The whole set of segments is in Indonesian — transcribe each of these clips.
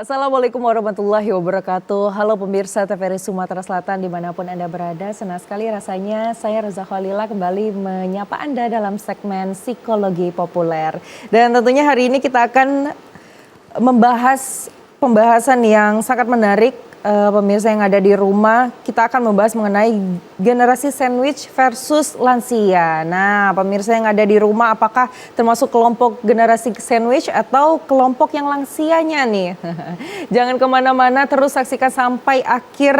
Assalamualaikum warahmatullahi wabarakatuh. Halo pemirsa TVRI Sumatera Selatan dimanapun Anda berada. Senang sekali rasanya saya Reza Khalila kembali menyapa Anda dalam segmen Psikologi Populer. Dan tentunya hari ini kita akan membahas pembahasan yang sangat menarik. Pemirsa yang ada di rumah, kita akan membahas mengenai generasi sandwich versus lansia. Nah, pemirsa yang ada di rumah, apakah termasuk kelompok generasi sandwich atau kelompok yang lansianya nih? Jangan kemana-mana, terus saksikan sampai akhir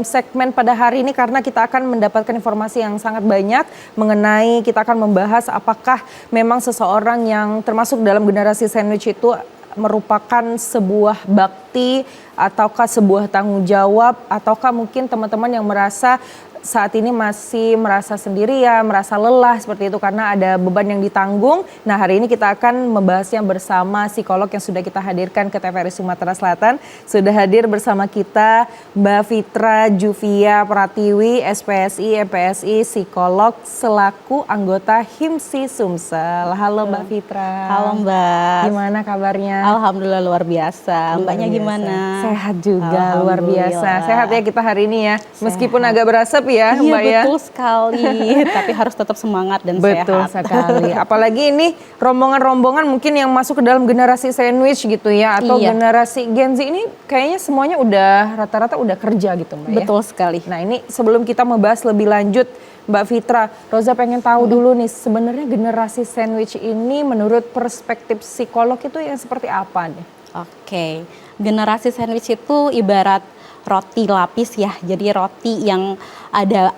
segmen pada hari ini karena kita akan mendapatkan informasi yang sangat banyak mengenai, kita akan membahas apakah memang seseorang yang termasuk dalam generasi sandwich itu merupakan sebuah bakti ataukah sebuah tanggung jawab ataukah mungkin teman-teman yang merasa saat ini masih merasa sendirian, merasa lelah seperti itu karena ada beban yang ditanggung. Nah, hari ini kita akan membahasnya bersama psikolog yang sudah kita hadirkan ke TVRI Sumatera Selatan. Sudah hadir bersama kita Mbak Fitra Juvia Pratiwi, SPSI, MPSI, psikolog selaku anggota HIMSI Sumsel. Halo Mbak Fitra. Halo Mbak. Gimana kabarnya? Alhamdulillah luar biasa. Mbaknya gimana? Sehat juga, luar biasa. Sehat ya kita hari ini ya. Meskipun agak berasap ya iya, Mbak ya. Betul sekali, tapi harus tetap semangat dan betul sehat. Betul sekali, apalagi ini rombongan-rombongan mungkin yang masuk ke dalam generasi sandwich gitu ya. Atau generasi Gen Z ini kayaknya semuanya udah rata-rata udah kerja gitu Mbak ya. Betul sekali. Nah ini sebelum kita membahas lebih lanjut Mbak Fitra, Roza pengen tahu dulu nih sebenarnya generasi sandwich ini menurut perspektif psikolog itu yang seperti apa nih? Oke, generasi sandwich itu ibarat roti lapis ya, jadi roti yang ada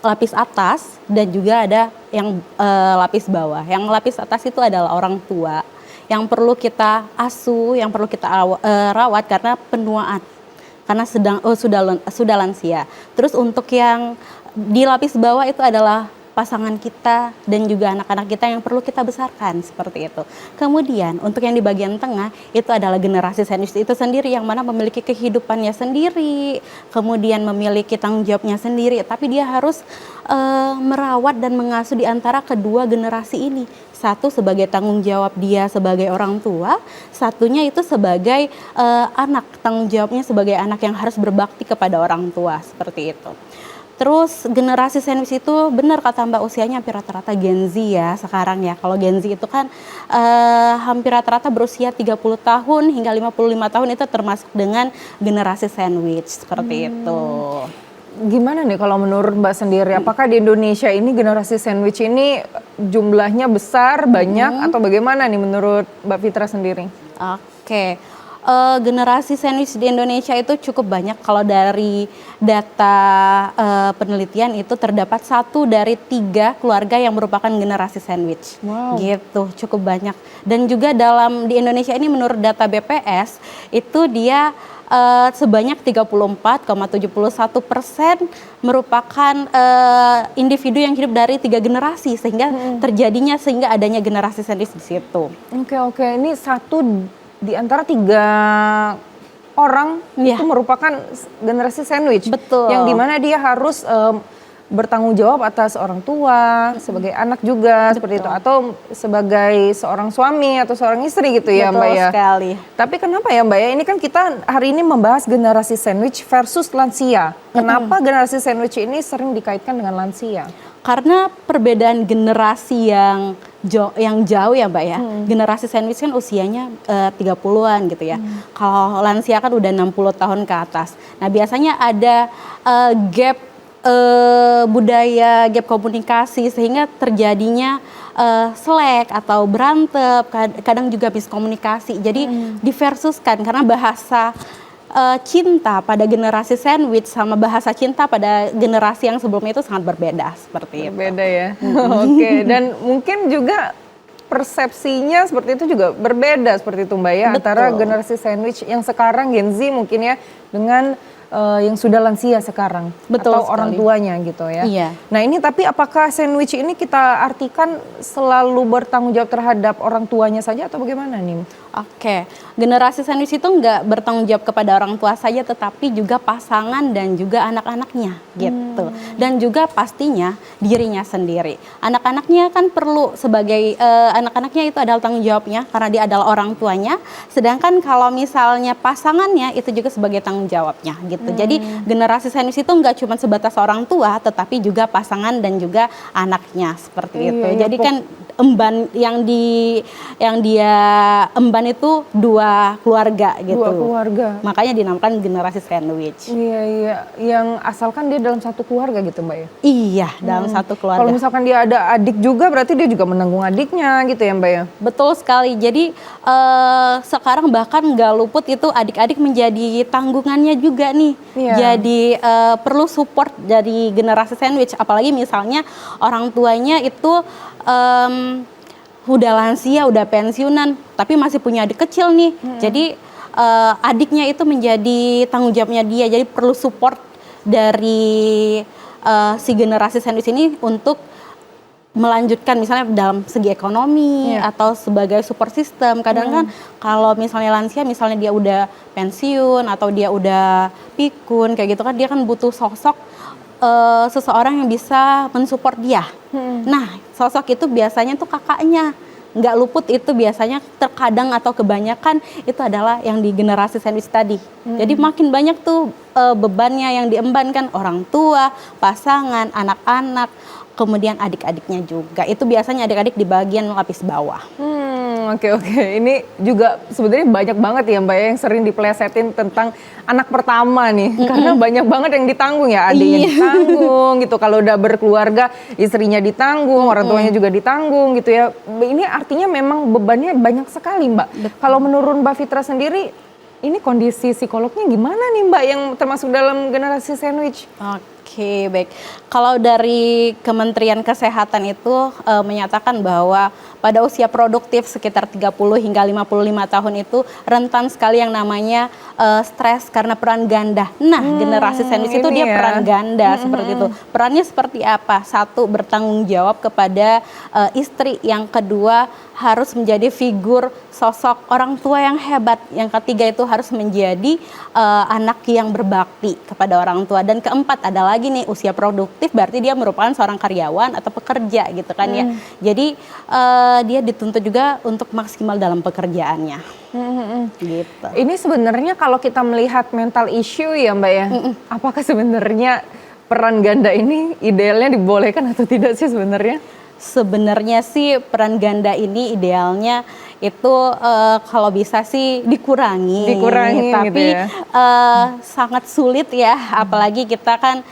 lapis atas dan juga ada yang lapis bawah. Yang lapis atas itu adalah orang tua yang perlu kita asuh, yang perlu kita rawat karena penuaan, karena sudah lansia. Terus untuk yang di lapis bawah itu adalah pasangan kita dan juga anak-anak kita yang perlu kita besarkan seperti itu. Kemudian untuk yang di bagian tengah itu adalah generasi sandwich itu sendiri yang mana memiliki kehidupannya sendiri, kemudian memiliki tanggung jawabnya sendiri, tapi dia harus merawat dan mengasuh di antara kedua generasi ini. Satu sebagai tanggung jawab dia sebagai orang tua, satunya itu sebagai anak, tanggung jawabnya sebagai anak yang harus berbakti kepada orang tua seperti itu. Terus generasi sandwich itu benar kata Mbak usianya hampir rata-rata Gen Z ya sekarang ya. Kalau Gen Z itu kan hampir rata-rata berusia 30 tahun hingga 55 tahun itu termasuk dengan generasi sandwich seperti itu. Gimana nih kalau menurut Mbak sendiri, apakah di Indonesia ini generasi sandwich ini jumlahnya besar, banyak atau bagaimana nih menurut Mbak Fitra sendiri? Oke. Generasi sandwich di Indonesia itu cukup banyak. Kalau dari data penelitian itu terdapat 1 dari 3 keluarga yang merupakan generasi sandwich. Wow. Gitu, cukup banyak. Dan juga di Indonesia ini menurut data BPS itu dia sebanyak 34,71% merupakan individu yang hidup dari 3 generasi sehingga sehingga adanya generasi sandwich di situ. Oke, ini satu di antara 3 orang itu merupakan generasi sandwich. Betul. Yang dimana dia harus bertanggung jawab atas orang tua, sebagai anak juga seperti itu, atau sebagai seorang suami atau seorang istri gitu ya Mbak ya. Betul sekali. Tapi kenapa ya Mbak ya, ini kan kita hari ini membahas generasi sandwich versus lansia. Kenapa generasi sandwich ini sering dikaitkan dengan lansia? Karena perbedaan generasi yang jauh ya Mbak ya. Generasi sandwich kan usianya 30-an gitu ya. Kalau lansia kan udah 60 tahun ke atas. Nah biasanya ada gap budaya, gap komunikasi sehingga terjadinya selek atau berantem, kadang juga miskomunikasi. Jadi diversuskan karena bahasa cinta pada generasi sandwich sama bahasa cinta pada generasi yang sebelumnya itu sangat berbeda seperti itu. Berbeda ya. Oke, dan mungkin juga persepsinya seperti itu juga berbeda seperti itu Mbak ya. Betul. Antara generasi sandwich yang sekarang Gen Z mungkin ya dengan yang sudah lansia sekarang, Betul atau orang sekali. tuanya gitu ya. Iya. Nah ini tapi apakah sandwich ini kita artikan selalu bertanggung jawab terhadap orang tuanya saja atau bagaimana nih? Oke, generasi sandwich itu nggak bertanggung jawab kepada orang tua saja, tetapi juga pasangan dan juga anak-anaknya gitu. Dan juga pastinya dirinya sendiri. Anak-anaknya kan perlu sebagai anak-anaknya itu adalah tanggung jawabnya karena dia adalah orang tuanya. Sedangkan kalau misalnya pasangannya itu juga sebagai tanggung jawabnya gitu. Jadi generasi sandwich itu nggak cuma sebatas orang tua, tetapi juga pasangan dan juga anaknya seperti itu. Iya, Jadi kan emban yang dia emban itu dua keluarga gitu. Dua keluarga. Makanya dinamakan generasi sandwich. Iya iya, yang asalkan dia dalam satu keluarga gitu Mbak ya. Iya, dalam satu keluarga. Kalau misalkan dia ada adik juga berarti dia juga menanggung adiknya gitu ya Mbak ya. Betul sekali. Jadi sekarang bahkan nggak luput itu adik-adik menjadi tanggungannya juga nih. Iya. Jadi perlu support dari generasi sandwich. Apalagi misalnya orang tuanya itu udah lansia, udah pensiunan, tapi masih punya adik kecil nih. Jadi adiknya itu menjadi tanggung jawabnya dia. Jadi perlu support dari si generasi sandwich ini untuk melanjutkan misalnya dalam segi ekonomi atau sebagai support system. Kadang kan kalau misalnya lansia, misalnya dia udah pensiun atau dia udah pikun kayak gitu kan, dia kan butuh sosok seseorang yang bisa mensupport dia. Nah, sosok itu biasanya tuh kakaknya. Nggak luput itu biasanya terkadang atau kebanyakan itu adalah yang di generasi sandwich tadi. Jadi makin banyak tuh bebannya yang diembankan orang tua, pasangan, anak-anak, kemudian adik-adiknya juga. Itu biasanya adik-adik di bagian lapis bawah. Oke. Ini juga sebenarnya banyak banget ya Mbak ya yang sering dipelesetin tentang anak pertama nih. Karena banyak banget yang ditanggung ya, adiknya ditanggung gitu. Kalau udah berkeluarga, istrinya ditanggung, orang tuanya juga ditanggung gitu ya. Ini artinya memang bebannya banyak sekali Mbak. Kalau menurut Mbak Fitra sendiri, ini kondisi psikolognya gimana nih Mbak yang termasuk dalam generasi sandwich? Oke, baik. Kalau dari Kementerian Kesehatan itu menyatakan bahwa pada usia produktif sekitar 30 hingga 55 tahun itu rentan sekali yang namanya stres karena peran ganda. Nah, generasi sandwich itu dia peran ganda seperti itu. Perannya seperti apa? Satu, bertanggung jawab kepada istri. Yang kedua, harus menjadi figur sosok orang tua yang hebat. Yang ketiga itu harus menjadi anak yang berbakti kepada orang tua. Dan keempat ada lagi nih, usia produktif berarti dia merupakan seorang karyawan atau pekerja gitu kan ya. Jadi dia dituntut juga untuk maksimal dalam pekerjaannya. Gitu. Ini sebenarnya kalau kita melihat mental issue ya Mbak ya, apakah sebenarnya peran ganda ini idealnya dibolehkan atau tidak sih sebenarnya? Sebenarnya sih peran ganda ini idealnya itu kalau bisa sih dikurangi tapi gitu ya. Sangat sulit ya, apalagi kita kan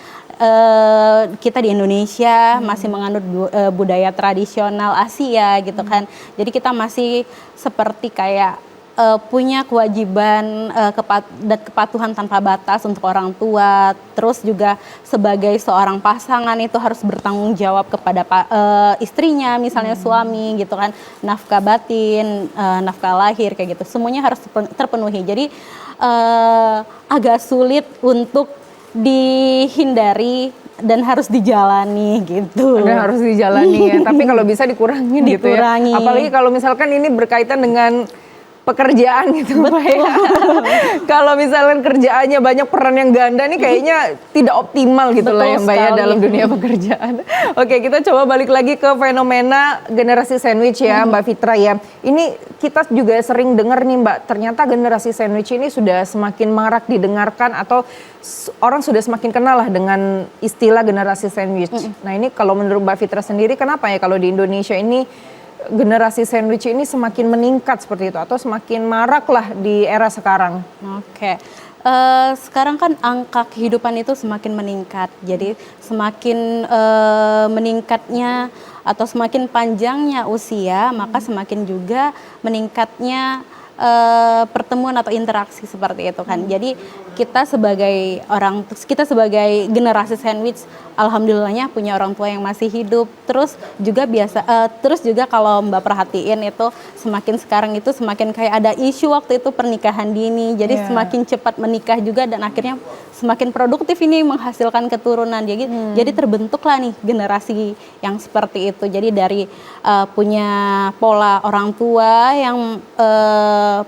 kita di Indonesia masih menganut budaya tradisional Asia gitu kan. Jadi kita masih seperti kayak punya kewajiban dan kepatuhan tanpa batas untuk orang tua. Terus juga sebagai seorang pasangan itu harus bertanggung jawab kepada istrinya, misalnya suami gitu kan. Nafkah batin, nafkah lahir kayak gitu. Semuanya harus terpenuhi. Jadi agak sulit untuk dihindari dan harus dijalani gitu. Dan harus dijalani ya. Tapi kalau bisa dikurangin gitu ya. Apalagi kalau misalkan ini berkaitan dengan pekerjaan gitu Mbak ya. Kalau misalkan kerjaannya banyak peran yang ganda nih kayaknya tidak optimal gitu lah ya Mbak ya dalam dunia pekerjaan. Oke, kita coba balik lagi ke fenomena generasi sandwich ya Mbak Fitra ya. Ini kita juga sering dengar nih Mbak, ternyata generasi sandwich ini sudah semakin marak didengarkan atau orang sudah semakin kenal lah dengan istilah generasi sandwich. Nah ini kalau menurut Mbak Fitra sendiri kenapa ya kalau di Indonesia ini generasi sandwich ini semakin meningkat seperti itu atau semakin marak lah di era sekarang? Oke. Sekarang kan angka kehidupan itu semakin meningkat, jadi semakin meningkatnya atau semakin panjangnya usia, maka semakin juga meningkatnya pertemuan atau interaksi seperti itu kan. Jadi kita sebagai generasi sandwich, alhamdulillahnya punya orang tua yang masih hidup. Terus juga kalau Mbak perhatiin itu semakin sekarang itu semakin kayak ada isu waktu itu pernikahan dini. Jadi semakin cepat menikah juga dan akhirnya semakin produktif ini menghasilkan keturunan. Jadi terbentuklah nih generasi yang seperti itu. Jadi dari punya pola orang tua yang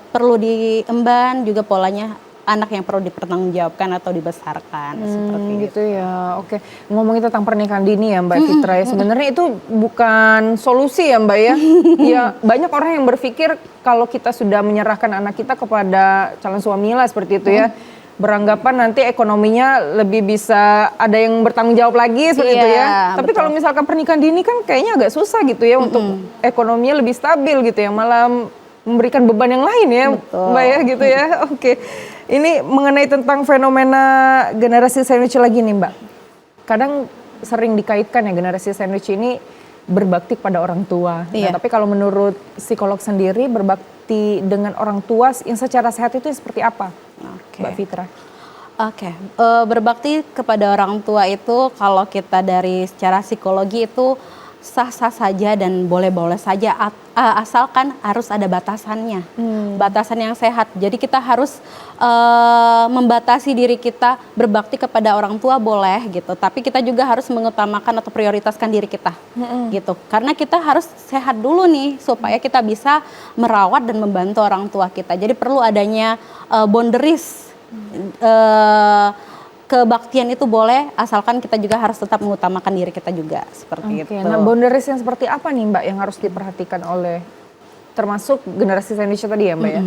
perlu diemban, juga polanya anak yang perlu dipertanggungjawabkan atau dibesarkan seperti itu. Gitu ya. Oke, ngomongin tentang pernikahan dini ya Mbak Fitra ya. Sebenarnya itu bukan solusi ya Mbak ya. Ya banyak orang yang berpikir kalau kita sudah menyerahkan anak kita kepada calon suami lah seperti itu ya. Beranggapan nanti ekonominya lebih bisa ada yang bertanggung jawab lagi seperti itu ya. Tapi kalau misalkan pernikahan dini kan kayaknya agak susah gitu ya untuk ekonominya lebih stabil gitu ya. Malah memberikan beban yang lain ya Mbak ya gitu ya. Oke. Ini mengenai tentang fenomena generasi sandwich lagi nih Mbak. Kadang sering dikaitkan ya generasi sandwich ini berbakti pada orang tua. Nah, tapi kalau menurut psikolog sendiri berbakti dengan orang tua yang secara sehat itu seperti apa? Mbak Fitra? Berbakti kepada orang tua itu kalau kita dari secara psikologi itu sah-sah saja dan boleh-boleh saja, asalkan harus ada batasannya, batasan yang sehat. Jadi kita harus membatasi diri kita berbakti kepada orang tua boleh gitu, tapi kita juga harus mengutamakan atau prioritaskan diri kita gitu. Karena kita harus sehat dulu nih supaya kita bisa merawat dan membantu orang tua kita. Jadi perlu adanya boundaries. Kebaktian itu boleh, asalkan kita juga harus tetap mengutamakan diri kita juga, seperti itu. Nah, boundaries yang seperti apa nih Mbak yang harus diperhatikan oleh termasuk generasi sandwich tadi ya Mbak ya?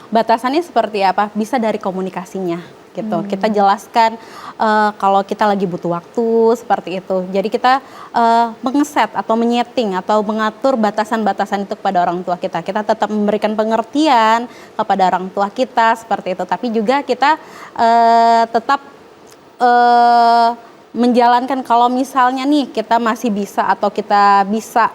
Batasannya seperti apa? Bisa dari komunikasinya gitu. Kita jelaskan kalau kita lagi butuh waktu seperti itu. Jadi kita mengeset atau menyeting atau mengatur batasan-batasan itu kepada orang tua kita. Kita tetap memberikan pengertian kepada orang tua kita seperti itu. Tapi juga kita tetap menjalankan kalau misalnya nih kita masih bisa atau kita bisa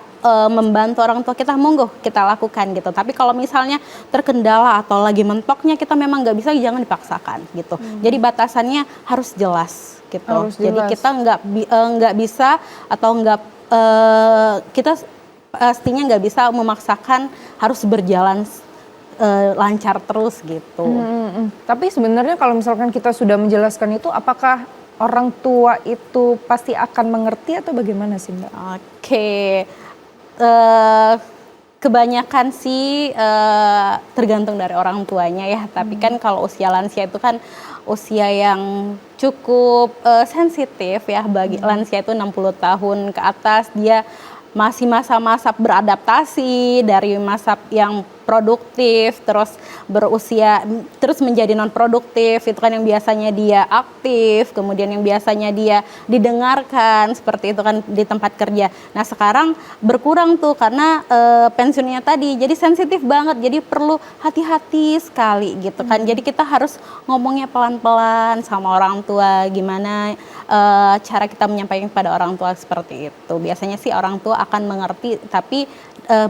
membantu orang tua kita, monggo kita lakukan gitu. Tapi kalau misalnya terkendala atau lagi mentoknya kita memang nggak bisa, jangan dipaksakan gitu. Jadi batasannya harus jelas gitu. Jadi kita nggak bisa atau kita pastinya nggak bisa memaksakan harus berjalan lancar terus gitu. Tapi sebenarnya kalau misalkan kita sudah menjelaskan itu, apakah orang tua itu pasti akan mengerti atau bagaimana sih Mbak? Kebanyakan sih tergantung dari orang tuanya ya. Tapi kan kalau usia lansia itu kan usia yang cukup sensitif ya. Bagi lansia itu 60 tahun ke atas, dia masih masa-masa beradaptasi dari masa yang produktif terus berusia terus menjadi non produktif. Itu kan yang biasanya dia aktif, kemudian yang biasanya dia didengarkan seperti itu kan di tempat kerja. Nah sekarang berkurang tuh karena pensiunnya tadi, jadi sensitif banget, jadi perlu hati-hati sekali gitu kan. Jadi kita harus ngomongnya pelan-pelan sama orang tua, gimana cara kita menyampaikan kepada orang tua seperti itu. Biasanya sih orang tua akan mengerti, tapi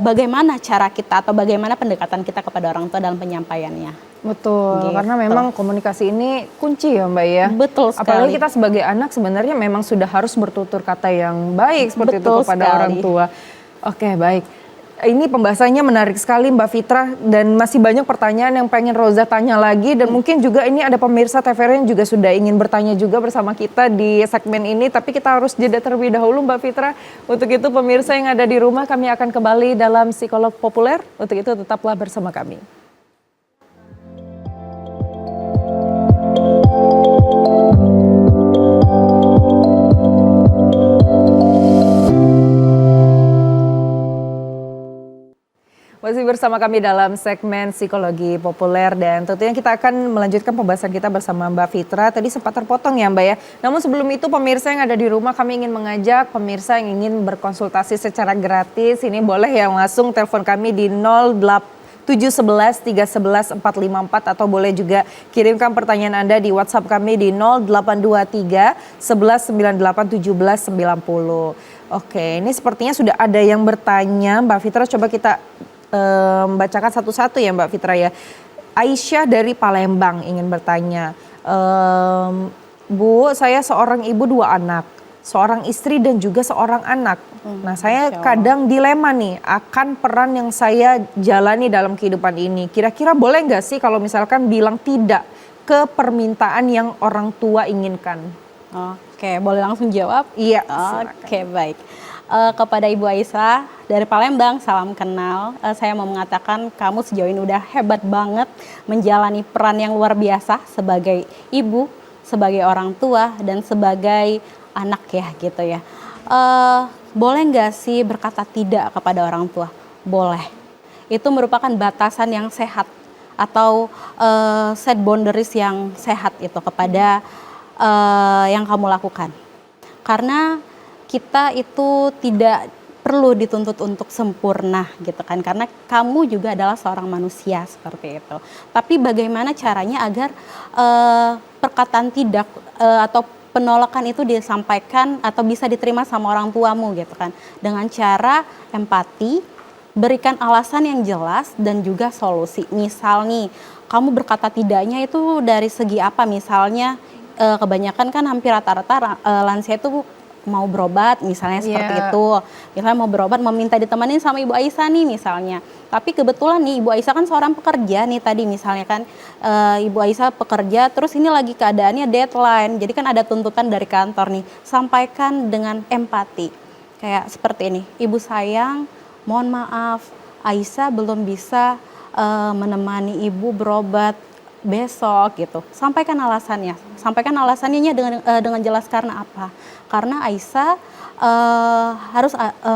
bagaimana cara kita atau bagaimana pendekatan kita kepada orang tua dalam penyampaiannya. Betul, gitu. Karena memang komunikasi ini kunci ya Mbak ya. Betul sekali. Apalagi kita sebagai anak sebenarnya memang sudah harus bertutur kata yang baik seperti Betul itu kepada sekali. orang tua. Oke, baik. Ini pembahasannya menarik sekali Mbak Fitra, dan masih banyak pertanyaan yang pengen Roza tanya lagi, dan mungkin juga ini ada pemirsa TVRI yang juga sudah ingin bertanya juga bersama kita di segmen ini, tapi kita harus jeda terlebih dahulu Mbak Fitra. Untuk itu pemirsa yang ada di rumah, kami akan kembali dalam Psikolog Populer. Untuk itu tetaplah bersama kami. Masih bersama kami dalam segmen Psikologi Populer, dan tentunya kita akan melanjutkan pembahasan kita bersama Mbak Fitra. Tadi sempat terpotong ya Mbak ya. Namun sebelum itu pemirsa yang ada di rumah, kami ingin mengajak pemirsa yang ingin berkonsultasi secara gratis. Ini boleh ya langsung telepon kami di 0711 311 454, atau boleh juga kirimkan pertanyaan Anda di WhatsApp kami di 0823 11 98 17 90. Oke, ini sepertinya sudah ada yang bertanya Mbak Fitra, coba kita membacakan satu-satu ya Mbak Fitra ya. Aisyah dari Palembang ingin bertanya, Bu, saya seorang ibu 2 anak, seorang istri dan juga seorang anak. Nah saya kadang dilema nih akan peran yang saya jalani dalam kehidupan ini. Kira-kira boleh nggak sih kalau misalkan bilang tidak ke permintaan yang orang tua inginkan? Oke, boleh langsung jawab? Iya, Oke, baik. Kepada Ibu Aisyah dari Palembang, salam kenal. Saya mau mengatakan kamu sejauh ini udah hebat banget menjalani peran yang luar biasa sebagai ibu, sebagai orang tua, dan sebagai anak ya gitu ya. Boleh nggak sih berkata tidak kepada orang tua? Boleh. Itu merupakan batasan yang sehat atau set boundaries yang sehat itu kepada yang kamu lakukan. Karena kita itu tidak perlu dituntut untuk sempurna gitu kan, karena kamu juga adalah seorang manusia seperti itu. Tapi bagaimana caranya agar perkataan tidak atau penolakan itu disampaikan atau bisa diterima sama orang tuamu gitu kan, dengan cara empati, berikan alasan yang jelas dan juga solusi. Misal nih, kamu berkata tidaknya itu dari segi apa? Misalnya kebanyakan kan hampir rata-rata lansia itu mau berobat misalnya seperti itu. Misalnya mau berobat, meminta ditemenin sama Ibu Aisyah nih misalnya. Tapi kebetulan nih Ibu Aisyah kan seorang pekerja nih tadi misalnya kan. Ibu Aisyah pekerja, terus ini lagi keadaannya deadline. Jadi kan ada tuntutan dari kantor nih. Sampaikan dengan empati. Kayak seperti ini, Ibu sayang, mohon maaf, Aisyah belum bisa menemani Ibu berobat besok gitu. Sampaikan alasannya. Sampaikan alasannya dengan jelas karena apa? Karena Aisyah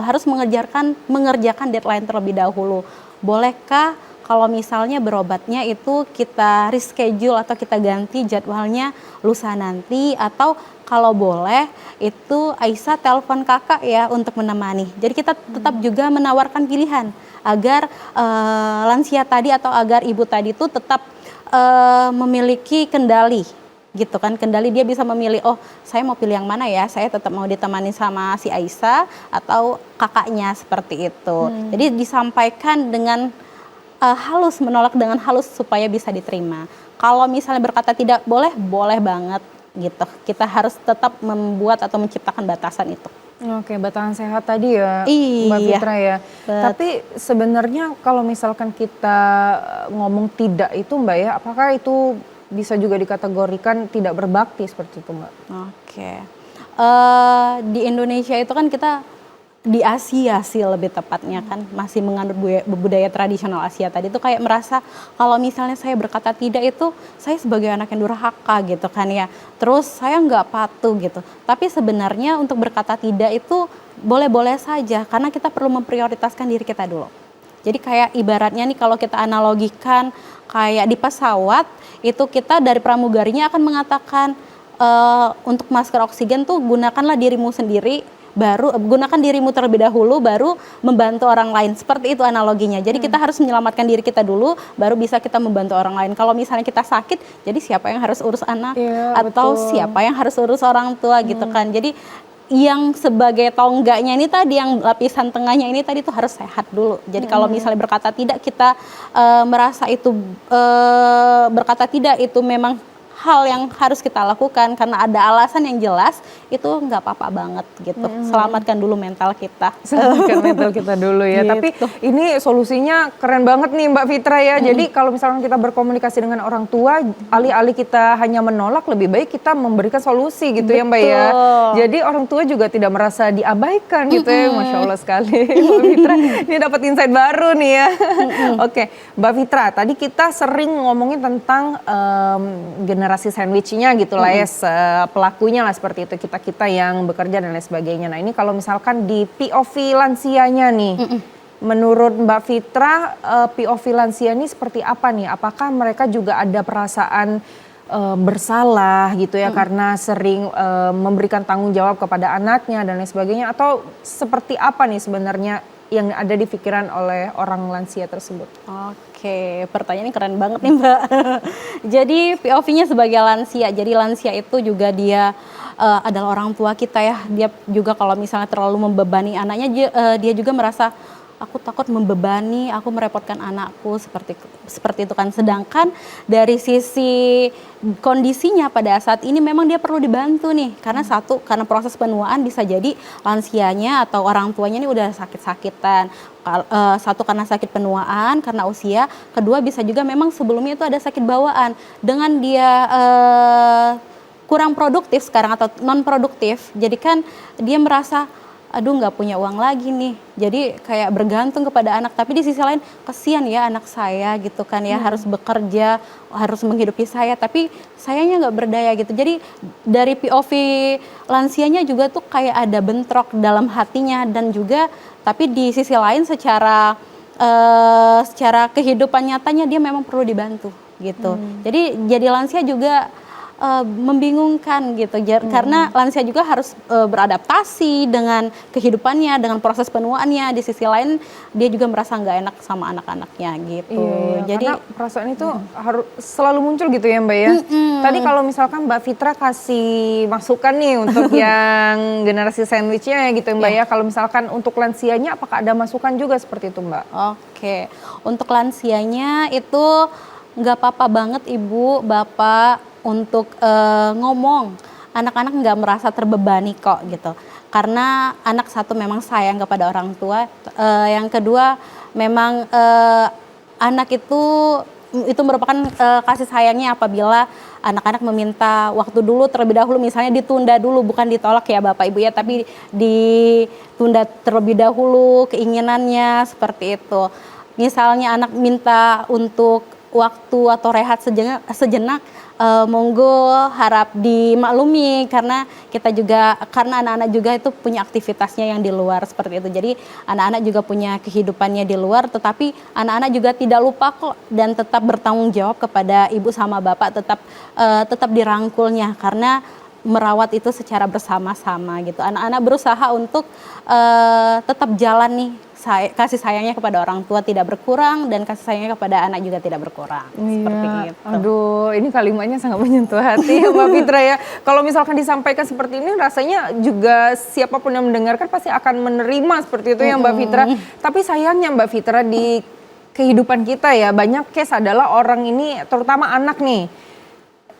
harus mengerjakan deadline terlebih dahulu. Bolehkah kalau misalnya berobatnya itu kita reschedule atau kita ganti jadwalnya lusa nanti, atau kalau boleh itu Aisyah telepon kakak ya untuk menemani. Jadi kita tetap juga menawarkan pilihan agar lansia tadi atau agar ibu tadi itu tetap memiliki kendali gitu kan, kendali dia bisa memilih, oh saya mau pilih yang mana ya, saya tetap mau ditemani sama si Aisyah atau kakaknya seperti itu. Jadi disampaikan dengan halus, menolak dengan halus supaya bisa diterima. Kalau misalnya berkata tidak boleh, boleh banget gitu. Kita harus tetap membuat atau menciptakan batasan itu. Oke, batasan sehat tadi ya, Mbak Iya. Fitra ya. Tapi sebenarnya kalau misalkan kita ngomong tidak itu Mbak ya, apakah itu bisa juga dikategorikan tidak berbakti seperti itu Mbak? Oke. Di Indonesia itu kan kita, di Asia sih lebih tepatnya kan, masih menganut budaya tradisional Asia tadi itu kayak merasa kalau misalnya saya berkata tidak itu saya sebagai anak yang durhaka gitu kan ya, terus saya nggak patuh gitu. Tapi sebenarnya untuk berkata tidak itu boleh-boleh saja karena kita perlu memprioritaskan diri kita dulu. Jadi kayak ibaratnya nih kalau kita analogikan kayak di pesawat itu kita dari pramugarinya akan mengatakan untuk masker oksigen tuh gunakanlah dirimu sendiri, baru gunakan dirimu terlebih dahulu, baru membantu orang lain. Seperti itu analoginya. Jadi kita harus menyelamatkan diri kita dulu, baru bisa kita membantu orang lain. Kalau misalnya kita sakit, jadi siapa yang harus urus anak? Atau betul, siapa yang harus urus orang tua gitu kan. Jadi yang sebagai tonggaknya ini tadi, yang lapisan tengahnya ini tadi tuh harus sehat dulu. Jadi kalau misalnya berkata tidak, kita merasa itu berkata tidak itu memang hal yang harus kita lakukan karena ada alasan yang jelas, itu nggak apa-apa banget gitu. Selamatkan dulu mental kita. Selamatkan mental kita dulu ya. Gitu. Tapi ini solusinya keren banget nih Mbak Fitra ya. Jadi kalau misalkan kita berkomunikasi dengan orang tua, alih-alih kita hanya menolak, lebih baik kita memberikan solusi gitu ya Mbak ya. Jadi orang tua juga tidak merasa diabaikan gitu ya. Masya Allah sekali Mbak Fitra. Ini dapat insight baru nih ya. Oke, Mbak Fitra, tadi kita sering ngomongin tentang generasi sandwich-nya gitu lah ya, pelakunya lah seperti itu, kita-kita yang bekerja dan lain sebagainya. Nah ini kalau misalkan di POV lansianya nih, menurut Mbak Fitra POV lansia ini seperti apa nih? Apakah mereka juga ada perasaan bersalah gitu ya karena sering memberikan tanggung jawab kepada anaknya dan lain sebagainya, atau seperti apa nih sebenarnya yang ada di pikiran oleh orang lansia tersebut? Oke, pertanyaan ini keren banget nih Mbak. Jadi POV-nya sebagai lansia, jadi lansia itu juga dia adalah orang tua kita ya. Dia juga kalau misalnya terlalu membebani anaknya, dia juga merasa aku takut membebani, aku merepotkan anakku seperti itu kan. Sedangkan dari sisi kondisinya pada saat ini memang dia perlu dibantu nih, karena satu, karena proses penuaan bisa jadi lansianya atau orang tuanya ini udah sakit-sakitan. Satu karena sakit penuaan, karena usia, kedua bisa juga memang sebelumnya itu ada sakit bawaan. Dengan dia kurang produktif sekarang atau non produktif, jadi kan dia merasa aduh nggak punya uang lagi nih, jadi kayak bergantung kepada anak. Tapi di sisi lain kasihan ya anak saya gitu kan ya, harus bekerja, harus menghidupi saya, tapi sayanya nggak berdaya gitu. Jadi dari POV lansianya juga tuh kayak ada bentrok dalam hatinya, dan juga tapi di sisi lain secara kehidupan nyatanya dia memang perlu dibantu gitu. Jadi lansia juga membingungkan gitu, karena lansia juga harus beradaptasi dengan kehidupannya, dengan proses penuaannya. Di sisi lain dia juga merasa nggak enak sama anak-anaknya gitu. Iya, Jadi karena perasaan itu harus selalu muncul gitu ya Mbak ya. Tadi kalau misalkan Mbak Fitra kasih masukan nih untuk yang generasi sandwichnya gitu ya Mbak ya. Kalau misalkan untuk lansianya apakah ada masukan juga seperti itu Mbak? Oke, untuk lansianya itu nggak apa-apa banget Ibu, Bapak untuk ngomong. Anak-anak nggak merasa terbebani kok gitu. Karena anak satu memang sayang kepada orang tua. Yang kedua memang anak itu merupakan kasih sayangnya apabila anak-anak meminta waktu dulu terlebih dahulu, misalnya ditunda dulu, bukan ditolak ya Bapak Ibu ya, tapi ditunda terlebih dahulu keinginannya seperti itu. Misalnya anak minta untuk waktu atau rehat sejenak, monggo harap dimaklumi, karena anak-anak juga itu punya aktivitasnya yang di luar seperti itu. Jadi anak-anak juga punya kehidupannya di luar, tetapi anak-anak juga tidak lupa kok dan tetap bertanggung jawab kepada ibu sama bapak, tetap dirangkulnya, karena merawat itu secara bersama-sama gitu. Anak-anak berusaha untuk tetap jalan nih, kasih sayangnya kepada orang tua tidak berkurang, dan kasih sayangnya kepada anak juga tidak berkurang. Seperti itu. Aduh, ini kalimatnya sangat menyentuh hati ya Mbak Fitra ya. Kalau misalkan disampaikan seperti ini, rasanya juga siapapun yang mendengarkan pasti akan menerima seperti itu ya Mbak Fitra. Tapi sayangnya Mbak Fitra, di kehidupan kita ya, banyak case adalah orang ini, terutama anak nih,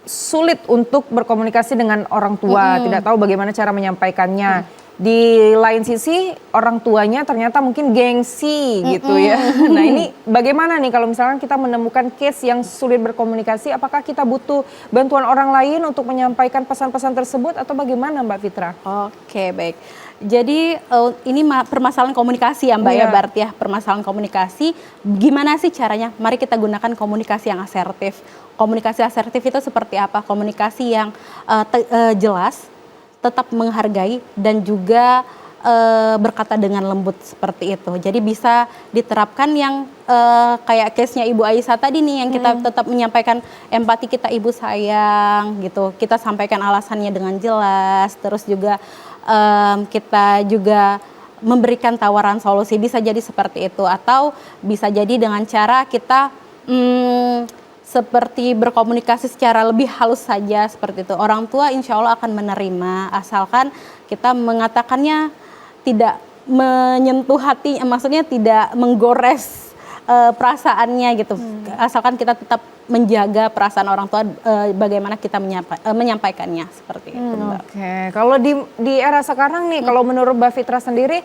sulit untuk berkomunikasi dengan orang tua, tidak tahu bagaimana cara menyampaikannya. Di lain sisi orang tuanya ternyata mungkin gengsi gitu ya. Nah ini bagaimana nih kalau misalkan kita menemukan case yang sulit berkomunikasi, apakah kita butuh bantuan orang lain untuk menyampaikan pesan-pesan tersebut atau bagaimana Mbak Fitra? Oke, baik. Jadi ini permasalahan komunikasi ya Mbak ya, berarti ya permasalahan komunikasi. Gimana sih caranya? Mari kita gunakan komunikasi yang asertif. Komunikasi asertif itu seperti apa? Komunikasi yang jelas, tetap menghargai, dan juga berkata dengan lembut seperti itu. Jadi bisa diterapkan yang kayak case-nya Ibu Aisyah tadi nih, yang kita tetap menyampaikan empati kita, ibu sayang gitu. Kita sampaikan alasannya dengan jelas, terus juga kita juga memberikan tawaran solusi, bisa jadi seperti itu. Atau bisa jadi dengan cara kita seperti berkomunikasi secara lebih halus saja seperti itu. Orang tua insya Allah akan menerima, asalkan kita mengatakannya tidak menyentuh hati, maksudnya tidak menggores perasaannya gitu. Asalkan kita tetap menjaga perasaan orang tua, bagaimana kita menyampaikannya seperti itu Mbak. Oke, kalau di era sekarang nih, kalau menurut Mbak Fitra sendiri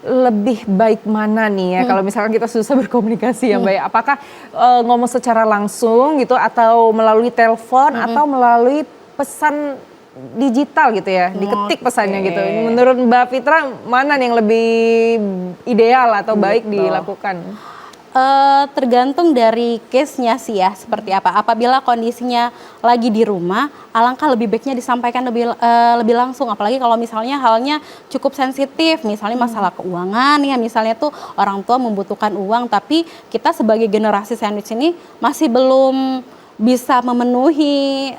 lebih baik mana nih ya kalau misalkan kita susah berkomunikasi ya Mbak ya? Apakah ngomong secara langsung gitu, atau melalui telepon, atau melalui pesan digital gitu ya, diketik pesannya gitu. Menurut Mbak Fitra mana nih yang lebih ideal atau baik dilakukan? Tergantung dari case-nya sih ya, seperti apa. Apabila kondisinya lagi di rumah, alangkah lebih baiknya disampaikan lebih langsung. Apalagi kalau misalnya halnya cukup sensitif, misalnya masalah keuangan ya, misalnya tuh orang tua membutuhkan uang, tapi kita sebagai generasi sandwich ini masih belum bisa memenuhi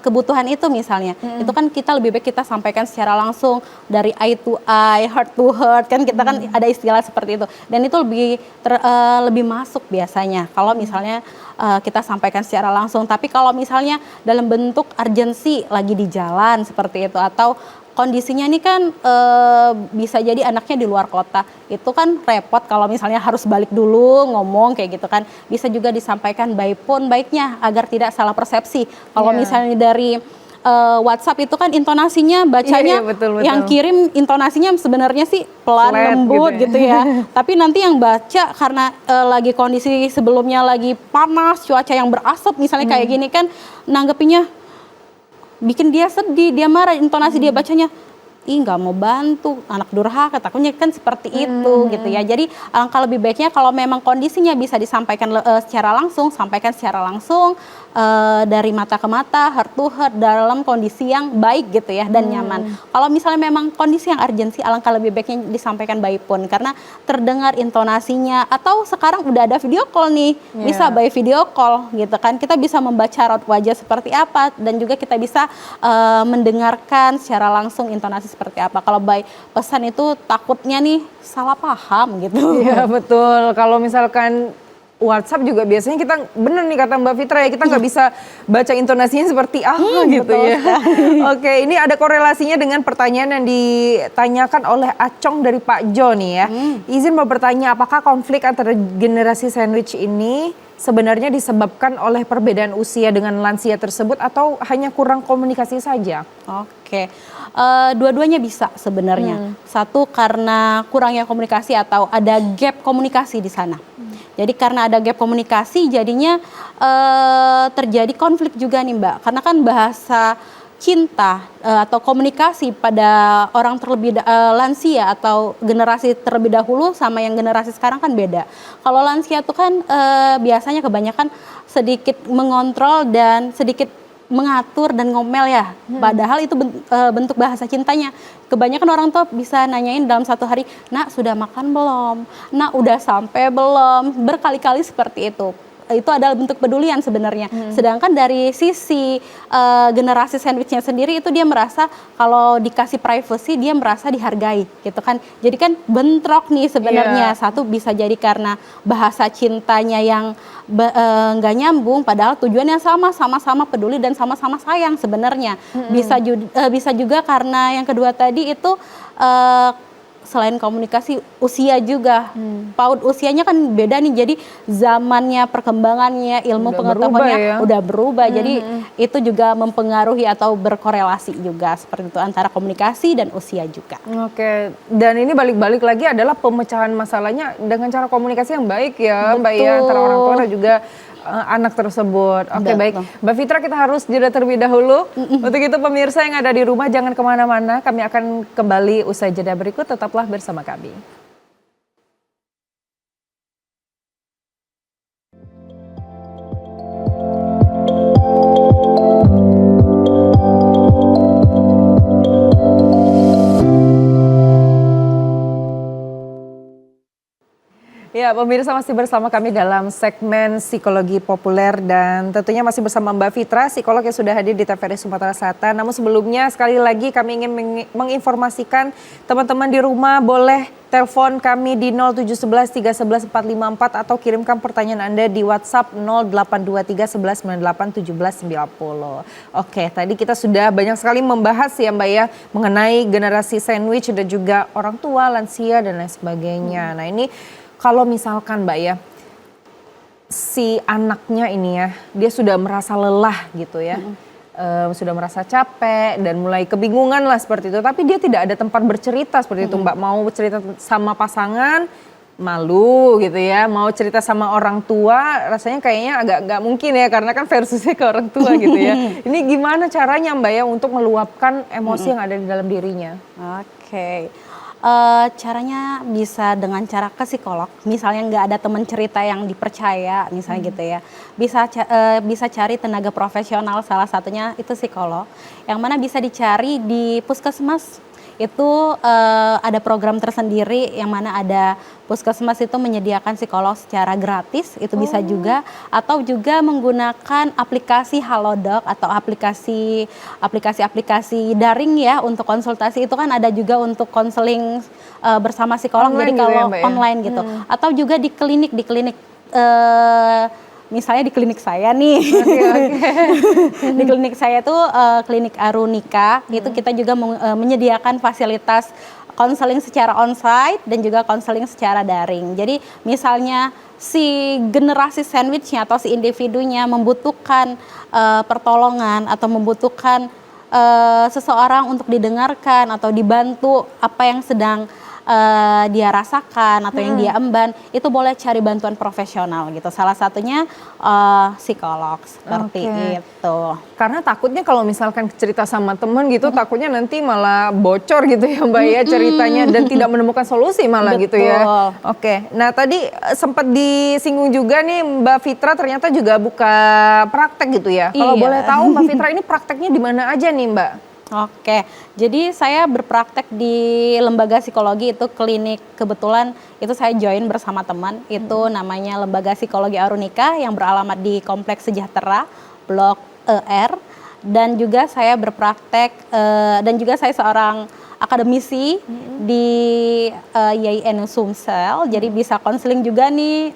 kebutuhan itu misalnya. Itu kan kita lebih baik kita sampaikan secara langsung, dari eye to eye, heart to heart, kan kita kan ada istilah seperti itu. Dan itu lebih masuk biasanya kalau misalnya kita sampaikan secara langsung. Tapi kalau misalnya dalam bentuk urgensi lagi di jalan seperti itu, atau kondisinya ini kan bisa jadi anaknya di luar kota. Itu kan repot kalau misalnya harus balik dulu ngomong kayak gitu kan. Bisa juga disampaikan by phone baiknya agar tidak salah persepsi. Kalau misalnya dari WhatsApp itu kan intonasinya bacanya betul. yang kirim intonasinya sebenarnya sih pelan lembut gitu ya. Tapi nanti yang baca karena lagi kondisi sebelumnya lagi panas, cuaca yang berasap misalnya kayak gini kan nanggepinnya bikin dia sedih, dia marah, intonasi dia bacanya ih nggak mau bantu, anak durhaka, takutnya kan seperti itu gitu ya. Jadi alangkah lebih baiknya kalau memang kondisinya bisa disampaikan secara langsung, sampaikan secara langsung dari mata ke mata, heart to heart dalam kondisi yang baik gitu ya dan nyaman. Kalau misalnya memang kondisi yang urgensi, alangkah lebih baiknya disampaikan by phone karena terdengar intonasinya atau sekarang udah ada video call nih, bisa by video call gitu kan. Kita bisa membaca raut wajah seperti apa dan juga kita bisa mendengarkan secara langsung intonasi seperti apa. Kalau by pesan itu takutnya nih salah paham gitu. Iya betul, kalau misalkan WhatsApp juga biasanya kita bener nih kata Mbak Fitra ya, kita nggak bisa baca intonasinya seperti apa gitu ya. Oke, ini ada korelasinya dengan pertanyaan yang ditanyakan oleh Acong dari Pak Jo nih ya. Izin mau bertanya, apakah konflik antara generasi sandwich ini sebenarnya disebabkan oleh perbedaan usia dengan lansia tersebut atau hanya kurang komunikasi saja? Oke, dua-duanya bisa sebenarnya. Satu karena kurangnya komunikasi atau ada gap komunikasi di sana. Jadi karena ada gap komunikasi jadinya terjadi konflik juga nih Mbak. Karena kan bahasa cinta atau komunikasi pada orang terlebih lansia atau generasi terlebih dahulu sama yang generasi sekarang kan beda. Kalau lansia itu kan biasanya kebanyakan sedikit mengontrol dan sedikit mengatur dan ngomel ya. Padahal itu bentuk bahasa cintanya. Kebanyakan orang tuh bisa nanyain dalam satu hari, nak sudah makan belum? Nak udah sampai belum? Berkali-kali seperti itu. Itu adalah bentuk pedulian sebenarnya. Sedangkan dari sisi generasi sandwichnya sendiri itu dia merasa kalau dikasih privacy dia merasa dihargai gitu kan. Jadi kan bentrok nih sebenarnya. Satu bisa jadi karena bahasa cintanya yang nggak nyambung padahal tujuannya sama-sama peduli dan sama-sama sayang sebenarnya. Bisa juga karena yang kedua tadi itu selain komunikasi usia juga, PAUD usianya kan beda nih, jadi zamannya perkembangannya ilmu pengetahuannya udah berubah, jadi itu juga mempengaruhi atau berkorelasi juga seperti itu antara komunikasi dan usia juga. Oke, dan ini balik-balik lagi adalah pemecahan masalahnya dengan cara komunikasi yang baik ya Mbak ya, antara orang tua dan juga anak tersebut. Oke, baik. Mbak Fitra, kita harus jeda terlebih dahulu. Untuk itu pemirsa yang ada di rumah jangan kemana-mana. Kami akan kembali usai jeda berikut. Tetaplah bersama kami. Ya, pemirsa masih bersama kami dalam segmen Psikologi Populer dan tentunya masih bersama Mbak Fitra, psikolog yang sudah hadir di TVRI Sumatera Selatan. Namun sebelumnya sekali lagi kami ingin menginformasikan teman-teman di rumah boleh telepon kami di 0711 311 454 atau kirimkan pertanyaan Anda di WhatsApp 0823 11 98 17 90. Oke, tadi kita sudah banyak sekali membahas ya Mbak ya mengenai generasi sandwich dan juga orang tua, lansia dan lain sebagainya. Nah, ini kalau misalkan Mbak ya, si anaknya ini ya, dia sudah merasa lelah gitu ya, sudah merasa capek dan mulai kebingungan lah seperti itu. Tapi dia tidak ada tempat bercerita seperti itu Mbak, mau cerita sama pasangan, malu gitu ya, mau cerita sama orang tua rasanya kayaknya agak nggak mungkin ya, karena kan versusnya ke orang tua gitu ya. Ini gimana caranya Mbak ya untuk meluapkan emosi yang ada di dalam dirinya? Oke. Caranya bisa dengan cara ke psikolog, misalnya nggak ada teman cerita yang dipercaya, misalnya gitu ya, bisa cari tenaga profesional, salah satunya itu psikolog, yang mana bisa dicari di puskesmas. Itu ada program tersendiri yang mana ada puskesmas itu menyediakan psikolog secara gratis, itu bisa juga, atau juga menggunakan aplikasi Halodoc atau aplikasi daring ya untuk konsultasi. Itu kan ada juga untuk konseling bersama psikolog, online jadi gitu kalau ya, Mbak, online ya? gitu, atau juga di klinik misalnya di klinik saya nih. Di klinik saya tuh klinik Arunika, itu kita juga menyediakan fasilitas konseling secara onsite dan juga konseling secara daring. Jadi misalnya si generasi sandwichnya atau si individunya membutuhkan pertolongan atau membutuhkan seseorang untuk didengarkan atau dibantu apa yang sedang dia rasakan atau yang dia emban, itu boleh cari bantuan profesional gitu. Salah satunya psikolog seperti itu. Karena takutnya kalau misalkan cerita sama temen gitu, takutnya nanti malah bocor gitu ya Mbak ya ceritanya dan tidak menemukan solusi malah gitu ya. Oke, nah tadi sempat disinggung juga nih Mbak Fitra ternyata juga buka praktek gitu ya. Kalau boleh tahu Mbak Fitra ini prakteknya di mana aja nih Mbak? Oke, jadi saya berpraktek di lembaga psikologi, itu klinik, kebetulan itu saya join bersama teman, itu namanya Lembaga Psikologi Arunika yang beralamat di Kompleks Sejahtera, Blok ER, dan juga saya berpraktek, dan juga saya seorang akademisi di YIN Sumsel, jadi bisa konseling juga nih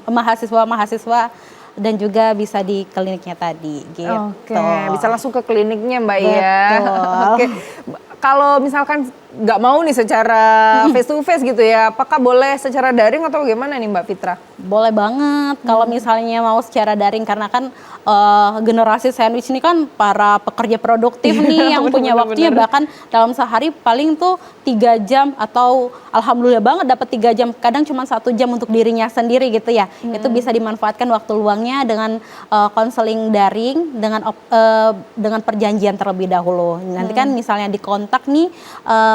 mahasiswa-mahasiswa dan juga bisa di kliniknya tadi gitu. Oke, bisa langsung ke kliniknya Mbak ya. Oke. Kalau misalkan nggak mau nih secara face to face gitu ya, apakah boleh secara daring atau bagaimana nih Mbak Fitra? Boleh banget kalau misalnya mau secara daring, karena kan generasi sandwich ini kan para pekerja produktif nih yang punya waktunya bahkan dalam sehari paling tuh 3 jam atau alhamdulillah banget dapat 3 jam, kadang cuma 1 jam untuk dirinya sendiri gitu ya. Itu bisa dimanfaatkan waktu luangnya dengan konseling daring dengan perjanjian terlebih dahulu. Nanti kan misalnya dikontak nih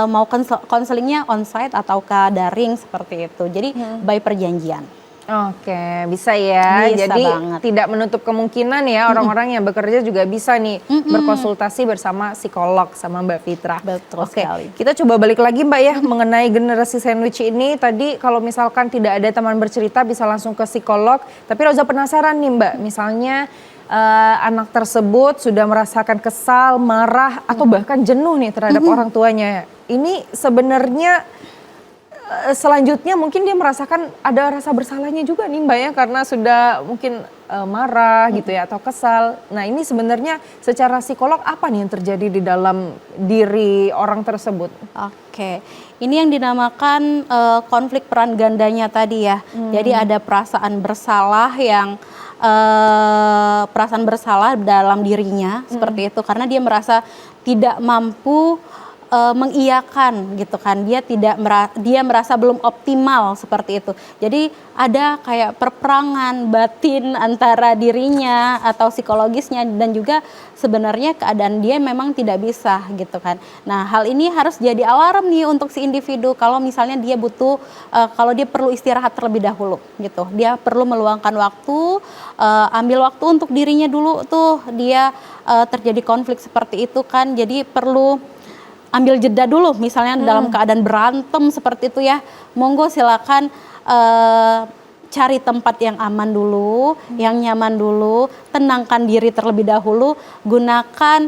mau konselingnya onsite atau daring seperti itu. Jadi by perjanjian. Oke, bisa ya. Bisa jadi banget. tidak menutup kemungkinan ya orang-orang yang bekerja juga bisa nih berkonsultasi bersama psikolog sama Mbak Fitra. Betul Oke, sekali. kita coba balik lagi Mbak ya mengenai generasi sandwich ini. Tadi kalau misalkan tidak ada teman bercerita bisa langsung ke psikolog. Tapi Roza penasaran nih Mbak, misalnya anak tersebut sudah merasakan kesal, marah atau bahkan jenuh nih terhadap orang tuanya. Ini sebenarnya selanjutnya mungkin dia merasakan ada rasa bersalahnya juga nih Mbak ya, karena sudah mungkin marah gitu ya atau kesal. Nah ini sebenarnya secara psikolog apa nih yang terjadi di dalam diri orang tersebut? Oke, ini yang dinamakan konflik peran gandanya tadi ya. Jadi ada perasaan bersalah yang perasaan bersalah dalam dirinya seperti itu, karena dia merasa tidak mampu mengiyakan gitu kan, dia merasa belum optimal seperti itu. Jadi ada kayak perperangan batin antara dirinya atau psikologisnya dan juga sebenarnya keadaan dia memang tidak bisa gitu kan. Nah hal ini harus jadi alarm nih untuk si individu kalau misalnya dia butuh, kalau dia perlu istirahat terlebih dahulu gitu. Dia perlu meluangkan waktu, ambil waktu untuk dirinya dulu tuh, dia terjadi konflik seperti itu kan, jadi perlu ambil jeda dulu, misalnya dalam keadaan berantem seperti itu ya, monggo silakan cari tempat yang aman dulu, yang nyaman dulu, tenangkan diri terlebih dahulu, gunakan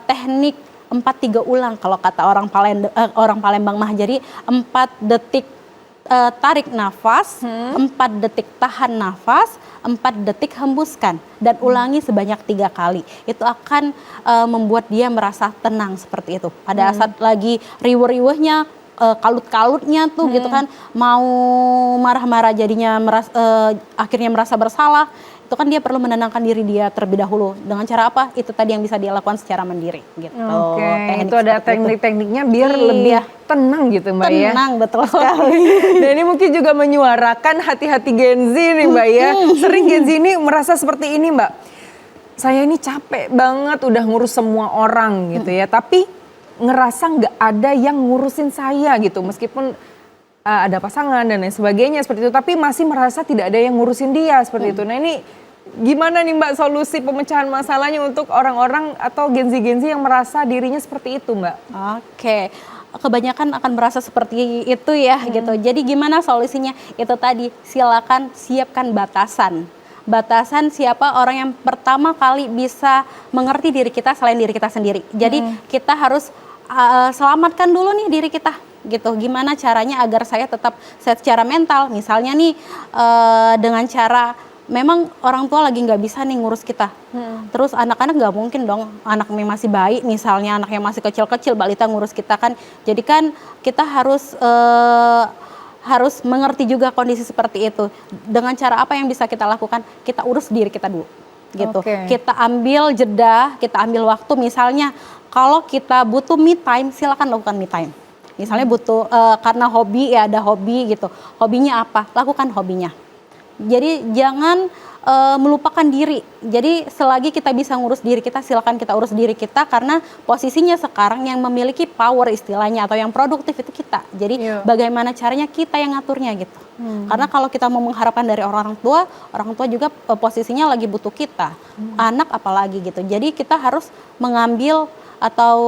teknik 4-3 ulang kalau kata orang Palembang mah. Jadi 4 detik tarik nafas, 4 detik tahan nafas, 4 detik hembuskan dan ulangi sebanyak 3 kali. Itu akan membuat dia merasa tenang seperti itu. Pada saat lagi riweh-riwehnya, kalut-kalutnya tuh gitu kan, mau marah-marah jadinya akhirnya merasa bersalah, itu kan dia perlu menenangkan diri dia terlebih dahulu. Dengan cara apa? Itu tadi yang bisa dia lakukan secara mandiri gitu. Oke, itu ada teknik-tekniknya biar lebih tenang gitu Mbak ya. Tenang, betul sekali. Dan ini mungkin juga menyuarakan hati-hati Gen Z nih Mbak ya. Sering Gen Z ini merasa seperti ini Mbak. Saya ini capek banget udah ngurus semua orang gitu ya. Tapi ngerasa nggak ada yang ngurusin saya gitu. Meskipun ada pasangan dan lain sebagainya seperti itu. Tapi masih merasa tidak ada yang ngurusin dia seperti itu. Nah ini gimana nih Mbak solusi pemecahan masalahnya untuk orang-orang atau Gen Z yang merasa dirinya seperti itu Mbak? Oke. Kebanyakan akan merasa seperti itu ya gitu. Jadi gimana solusinya? Itu tadi, silakan siapkan batasan. Batasan siapa orang yang pertama kali bisa mengerti diri kita selain diri kita sendiri. Jadi kita harus selamatkan dulu nih diri kita gitu. Gimana caranya agar saya tetap sehat secara mental? Misalnya nih dengan cara memang orang tua lagi nggak bisa nih ngurus kita. Terus anak-anak nggak mungkin dong, anaknya masih bayi misalnya, anaknya masih kecil-kecil, balita ngurus kita kan. Jadi kan kita harus mengerti juga kondisi seperti itu. Dengan cara apa yang bisa kita lakukan? Kita urus diri kita dulu, gitu. Kita ambil jeda, kita ambil waktu. Misalnya kalau kita butuh me time, silakan lakukan me time. Misalnya butuh karena hobi, ya ada hobi gitu. Hobinya apa? Lakukan hobinya. Jadi jangan melupakan diri. Jadi selagi kita bisa ngurus diri kita, silakan kita urus diri kita, karena posisinya sekarang yang memiliki power istilahnya atau yang produktif itu kita. Jadi bagaimana caranya kita yang ngaturnya gitu. Karena kalau kita mau mengharapkan dari orang tua juga posisinya lagi butuh kita. Anak apalagi gitu. Jadi kita harus mengambil atau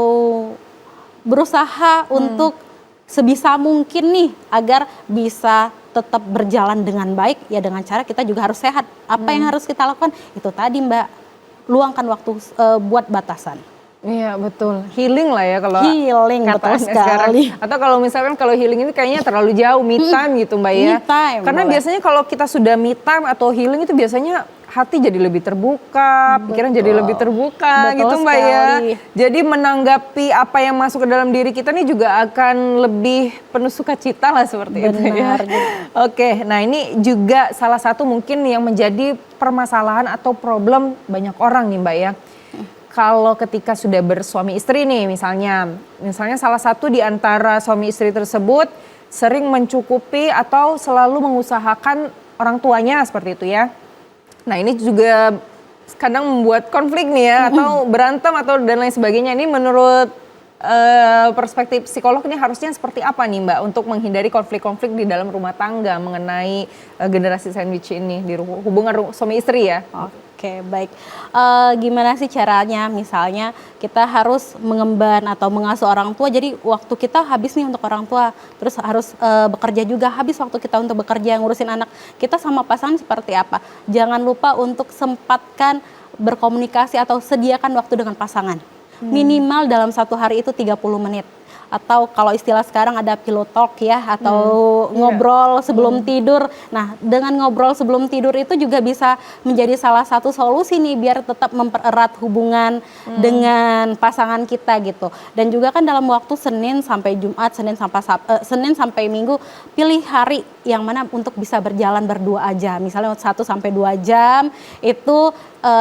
berusaha untuk sebisa mungkin nih agar bisa tetap berjalan dengan baik, ya dengan cara kita juga harus sehat. Apa yang harus kita lakukan? Itu tadi Mbak, luangkan waktu buat batasan. Iya betul, healing lah ya kalau healing, betul sekali. Atau kalau misalkan kalau healing ini kayaknya terlalu jauh, me time gitu Mbak ya. Me time, karena biasanya kalau kita sudah me time atau healing itu biasanya hati jadi lebih terbuka, pikiran jadi lebih terbuka gitu Mbak ya. Jadi menanggapi apa yang masuk ke dalam diri kita nih juga akan lebih penuh sukacita lah seperti itu ya. Oke, nah ini juga salah satu mungkin yang menjadi permasalahan atau problem banyak orang nih Mbak ya. Kalau ketika sudah bersuami istri nih misalnya salah satu di antara suami istri tersebut sering mencukupi atau selalu mengusahakan orang tuanya seperti itu ya. Nah ini juga kadang membuat konflik nih ya, atau berantem atau dan lain sebagainya. Ini menurut perspektif psikolog ini harusnya seperti apa nih Mbak untuk menghindari konflik-konflik di dalam rumah tangga mengenai generasi sandwich ini di hubungan suami istri ya? Oke, baik. Gimana sih caranya? Misalnya kita harus mengemban atau mengasuh orang tua, jadi waktu kita habis nih untuk orang tua, terus harus bekerja juga, habis waktu kita untuk bekerja ngurusin anak. Kita sama pasangan seperti apa? Jangan lupa untuk sempatkan berkomunikasi atau sediakan waktu dengan pasangan. Minimal dalam satu hari itu 30 menit. Atau kalau istilah sekarang ada pillow talk ya, atau ngobrol sebelum tidur. Nah, dengan ngobrol sebelum tidur itu juga bisa menjadi salah satu solusi nih biar tetap mempererat hubungan dengan pasangan kita gitu. Dan juga kan dalam waktu Senin sampai Jumat, Senin sampai Minggu, pilih hari yang mana untuk bisa berjalan berdua aja. Misalnya 1 sampai 2 jam itu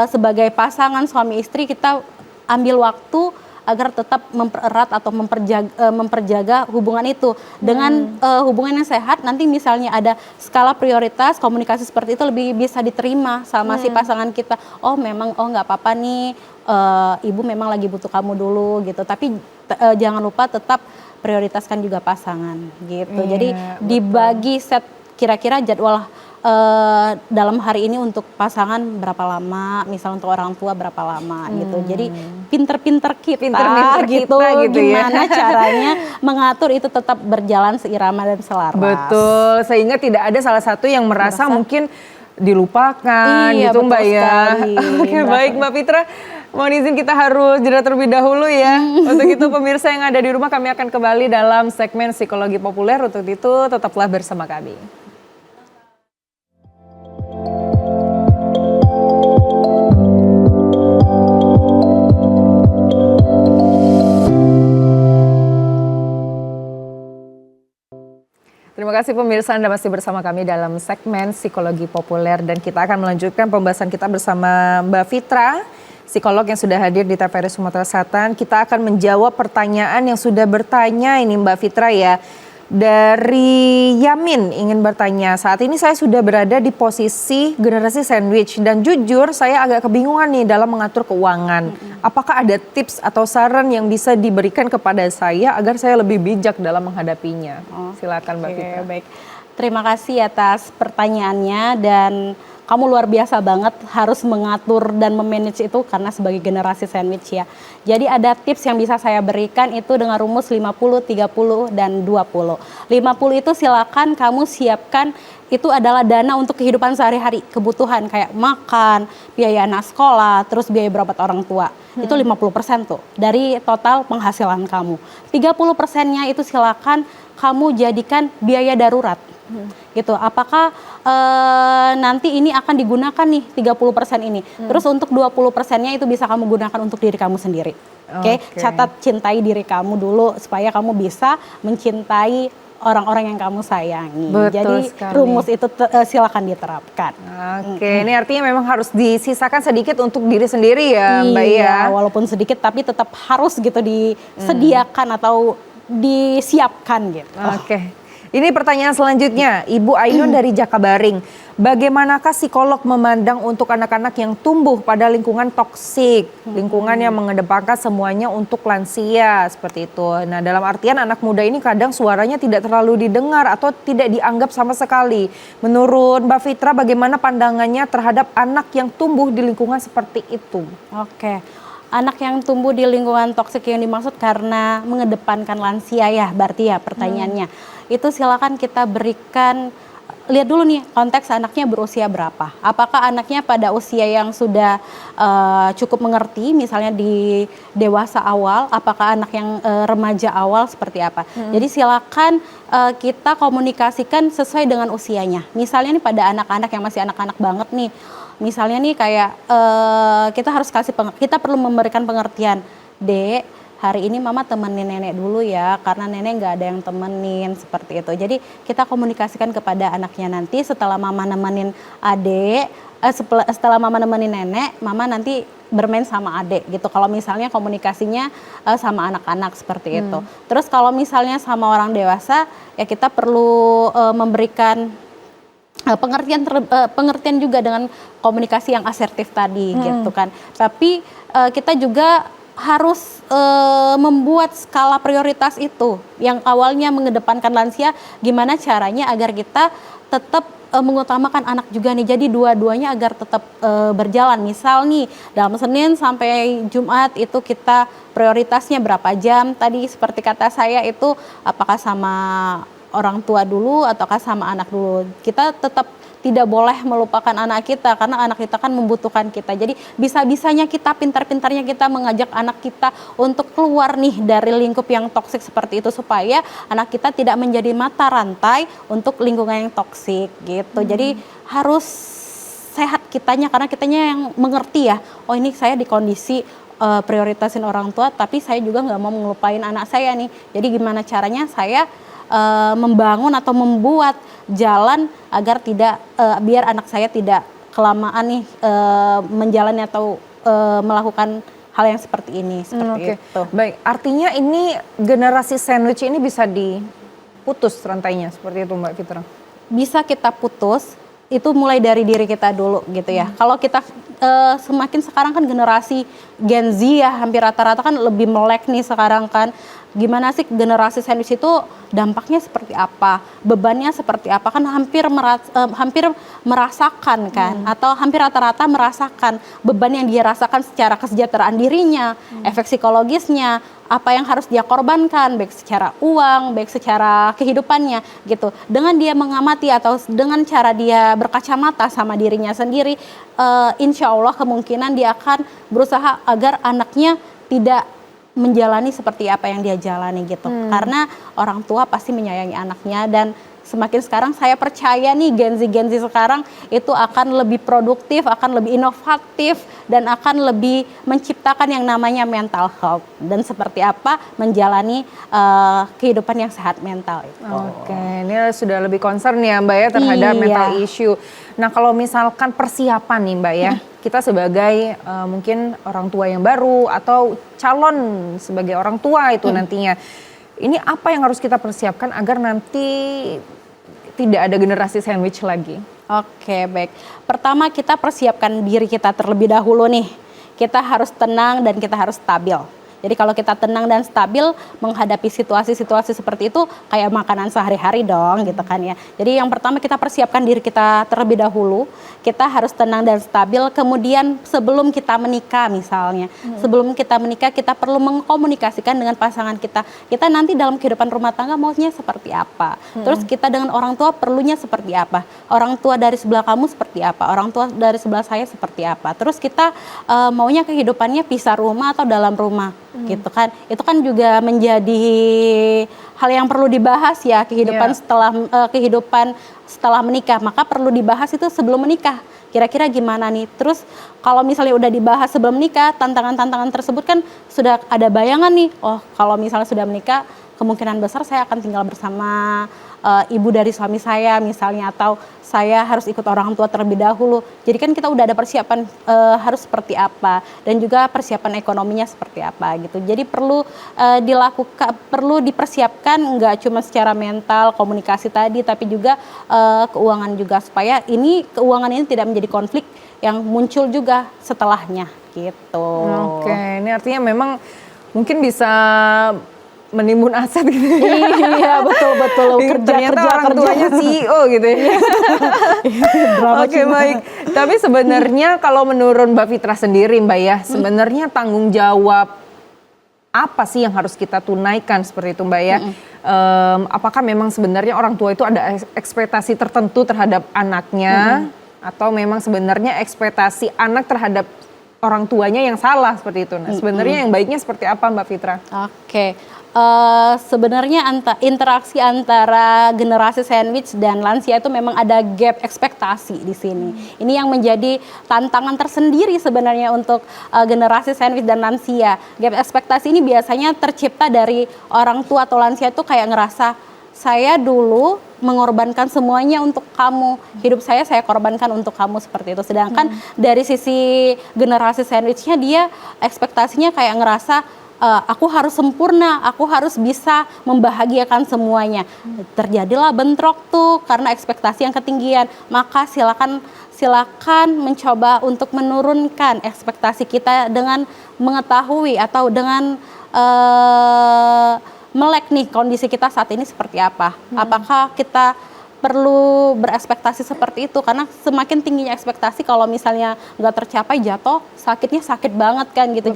sebagai pasangan suami istri kita ambil waktu agar tetap mempererat atau memperjaga hubungan itu. Dengan hubungan yang sehat, nanti misalnya ada skala prioritas, komunikasi seperti itu lebih bisa diterima sama si pasangan kita. Oh memang, oh nggak apa-apa nih, ibu memang lagi butuh kamu dulu gitu. Tapi jangan lupa tetap prioritaskan juga pasangan gitu. Jadi dibagi set kira-kira jadwal dalam hari ini untuk pasangan berapa lama, misal untuk orang tua berapa lama gitu. Jadi pinter-pinter kita gitu gimana caranya mengatur itu tetap berjalan seirama dan selaras. Betul, sehingga tidak ada salah satu yang merasa mungkin dilupakan gitu Mbak ya. Oke, baik Mbak Fitra. Mohon izin kita harus jeda terlebih dahulu ya. Untuk itu pemirsa yang ada di rumah, kami akan kembali dalam segmen Psikologi Populer. Untuk itu tetaplah bersama kami. Terima kasih pemirsa, Anda masih bersama kami dalam segmen Psikologi Populer dan kita akan melanjutkan pembahasan kita bersama Mbak Fitra, psikolog yang sudah hadir di TVRI Sumatera Selatan. Kita akan menjawab pertanyaan yang sudah bertanya ini Mbak Fitra ya. Dari Yamin ingin bertanya, saat ini saya sudah berada di posisi generasi sandwich dan jujur saya agak kebingungan nih dalam mengatur keuangan. Apakah ada tips atau saran yang bisa diberikan kepada saya agar saya lebih bijak dalam menghadapinya? Silakan Mbak Fitra. Baik. Terima kasih atas pertanyaannya dan kamu luar biasa banget harus mengatur dan memanage itu karena sebagai generasi sandwich ya. Jadi ada tips yang bisa saya berikan itu dengan rumus 50, 30, dan 20. 50 itu silakan kamu siapkan, itu adalah dana untuk kehidupan sehari-hari, kebutuhan kayak makan, biaya anak sekolah, terus biaya berobat orang tua. Itu 50% tuh dari total penghasilan kamu. 30%-nya itu silakan kamu jadikan biaya darurat. Gitu. Apakah nanti ini akan digunakan nih 30% ini. Terus untuk 20%-nya itu bisa kamu gunakan untuk diri kamu sendiri. Oke, catat cintai diri kamu dulu supaya kamu bisa mencintai orang-orang yang kamu sayangi. Betul Jadi sekali. rumus itu silakan diterapkan. Oke, ini artinya memang harus disisakan sedikit untuk diri sendiri ya Mbak ya. Iya, walaupun sedikit tapi tetap harus gitu disediakan atau disiapkan gitu. Oke. Ini pertanyaan selanjutnya, Ibu Ainun dari Jakabaring. Bagaimanakah psikolog memandang untuk anak-anak yang tumbuh pada lingkungan toksik, lingkungan yang mengedepankan semuanya untuk lansia seperti itu. Nah, dalam artian anak muda ini kadang suaranya tidak terlalu didengar atau tidak dianggap sama sekali. Menurut Mbak Fitra, bagaimana pandangannya terhadap anak yang tumbuh di lingkungan seperti itu? Oke. Anak yang tumbuh di lingkungan toksik yang dimaksud karena mengedepankan lansia ya, berarti ya pertanyaannya. Itu silakan kita berikan, lihat dulu nih konteks anaknya berusia berapa. Apakah anaknya pada usia yang sudah cukup mengerti, misalnya di dewasa awal, apakah anak yang remaja awal seperti apa. Jadi silakan kita komunikasikan sesuai dengan usianya. Misalnya nih pada anak-anak yang masih anak-anak banget nih, misalnya nih kayak kita perlu memberikan pengertian, Dek, hari ini mama temenin nenek dulu ya, karena nenek nggak ada yang temenin, seperti itu. Jadi kita komunikasikan kepada anaknya nanti setelah mama nemenin adek, setelah mama nemenin nenek, mama nanti bermain sama adek gitu. Kalau misalnya komunikasinya sama anak-anak seperti itu. Terus kalau misalnya sama orang dewasa, ya kita perlu memberikan pengertian juga dengan komunikasi yang asertif tadi gitu kan. Tapi kita juga harus membuat skala prioritas itu yang awalnya mengedepankan lansia, gimana caranya agar kita tetap mengutamakan anak juga nih. Jadi dua-duanya agar tetap berjalan. Misal nih dalam Senin sampai Jumat itu kita prioritasnya berapa jam tadi seperti kata saya itu, apakah sama orang tua dulu ataukah sama anak dulu. Kita tetap tidak boleh melupakan anak kita karena anak kita kan membutuhkan kita. Jadi bisa-bisanya kita, pintar-pintarnya kita mengajak anak kita untuk keluar nih dari lingkup yang toksik seperti itu supaya anak kita tidak menjadi mata rantai untuk lingkungan yang toksik gitu. Jadi harus sehat kitanya karena kitanya yang mengerti ya. Oh ini saya di kondisi prioritasin orang tua tapi saya juga nggak mau ngelupain anak saya nih. Jadi gimana caranya saya membangun atau membuat jalan agar tidak biar anak saya tidak kelamaan nih menjalani atau melakukan hal yang seperti ini seperti itu. Baik, artinya ini generasi sandwich ini bisa diputus rantainya seperti itu Mbak Fitra. Bisa kita putus itu mulai dari diri kita dulu gitu ya. Kalau kita semakin sekarang kan generasi Gen Z ya hampir rata-rata kan lebih melek nih sekarang kan. Gimana sih generasi sandwich itu dampaknya seperti apa, bebannya seperti apa, kan hampir merasakan kan, atau hampir rata-rata merasakan beban yang dia rasakan secara kesejahteraan dirinya, efek psikologisnya, apa yang harus dia korbankan, baik secara uang, baik secara kehidupannya gitu. Dengan dia mengamati atau dengan cara dia berkacamata sama dirinya sendiri, insya Allah kemungkinan dia akan berusaha agar anaknya tidak menjalani seperti apa yang dia jalani gitu. Karena orang tua pasti menyayangi anaknya dan semakin sekarang saya percaya nih Gen Z sekarang itu akan lebih produktif, akan lebih inovatif dan akan lebih menciptakan yang namanya mental health dan seperti apa menjalani kehidupan yang sehat mental itu. Oke, ini sudah lebih concern ya Mbak ya terhadap mental issue. Nah kalau misalkan persiapan nih Mbak ya, kita sebagai mungkin orang tua yang baru atau calon sebagai orang tua itu nantinya, ini apa yang harus kita persiapkan agar nanti tidak ada generasi sandwich lagi? Oke, baik. Pertama kita persiapkan diri kita terlebih dahulu nih. Kita harus tenang dan kita harus stabil. Jadi kalau kita tenang dan stabil menghadapi situasi-situasi seperti itu kayak makanan sehari-hari dong gitu kan ya. Jadi yang pertama kita persiapkan diri kita terlebih dahulu. Kita harus tenang dan stabil. Kemudian sebelum kita menikah misalnya. Sebelum kita menikah kita perlu mengkomunikasikan dengan pasangan kita. Kita nanti dalam kehidupan rumah tangga maunya seperti apa. Terus kita dengan orang tua perlunya seperti apa. Orang tua dari sebelah kamu seperti apa. Orang tua dari sebelah saya seperti apa. Terus kita maunya kehidupannya pisah rumah atau dalam rumah. gitu kan. Itu kan juga menjadi hal yang perlu dibahas ya, kehidupan setelah menikah. Maka perlu dibahas itu sebelum menikah. Kira-kira gimana nih? Terus kalau misalnya udah dibahas sebelum menikah, tantangan-tantangan tersebut kan sudah ada bayangan nih. Oh, kalau misalnya sudah menikah, kemungkinan besar saya akan tinggal bersama ibu dari suami saya misalnya, atau saya harus ikut orang tua terlebih dahulu. Jadi kan kita udah ada persiapan harus seperti apa, dan juga persiapan ekonominya seperti apa gitu. Jadi perlu perlu dipersiapkan nggak cuma secara mental, komunikasi tadi, tapi juga keuangan juga, supaya keuangan ini tidak menjadi konflik yang muncul juga setelahnya gitu. Oke, ini artinya memang mungkin bisa menimbun aset gitu. Iya, betul. Ternyata orang tuanya CEO gitu ya. Oke, baik. Tapi sebenarnya kalau menurut Mbak Fitra sendiri, Mbak ya, sebenarnya tanggung jawab apa sih yang harus kita tunaikan seperti itu, Mbak ya? Apakah memang sebenarnya orang tua itu ada ekspektasi tertentu terhadap anaknya, atau memang sebenarnya ekspektasi anak terhadap orang tuanya yang salah seperti itu? Nah, sebenarnya yang baiknya seperti apa, Mbak Fitra? Oke. Sebenarnya interaksi antara generasi sandwich dan lansia itu memang ada gap ekspektasi di sini. Ini yang menjadi tantangan tersendiri sebenarnya untuk generasi sandwich dan lansia. Gap ekspektasi ini biasanya tercipta dari orang tua atau lansia itu kayak ngerasa, saya dulu mengorbankan semuanya untuk kamu, hidup saya korbankan untuk kamu, seperti itu. Sedangkan dari sisi generasi sandwichnya, dia ekspektasinya kayak ngerasa, aku harus sempurna, aku harus bisa membahagiakan semuanya. Terjadilah bentrok tuh karena ekspektasi yang ketinggian. Maka silakan mencoba untuk menurunkan ekspektasi kita dengan mengetahui atau dengan melek nih kondisi kita saat ini seperti apa. Apakah kita perlu berekspektasi seperti itu, karena semakin tingginya ekspektasi, kalau misalnya nggak tercapai, jatuh sakitnya sakit banget kan gitu.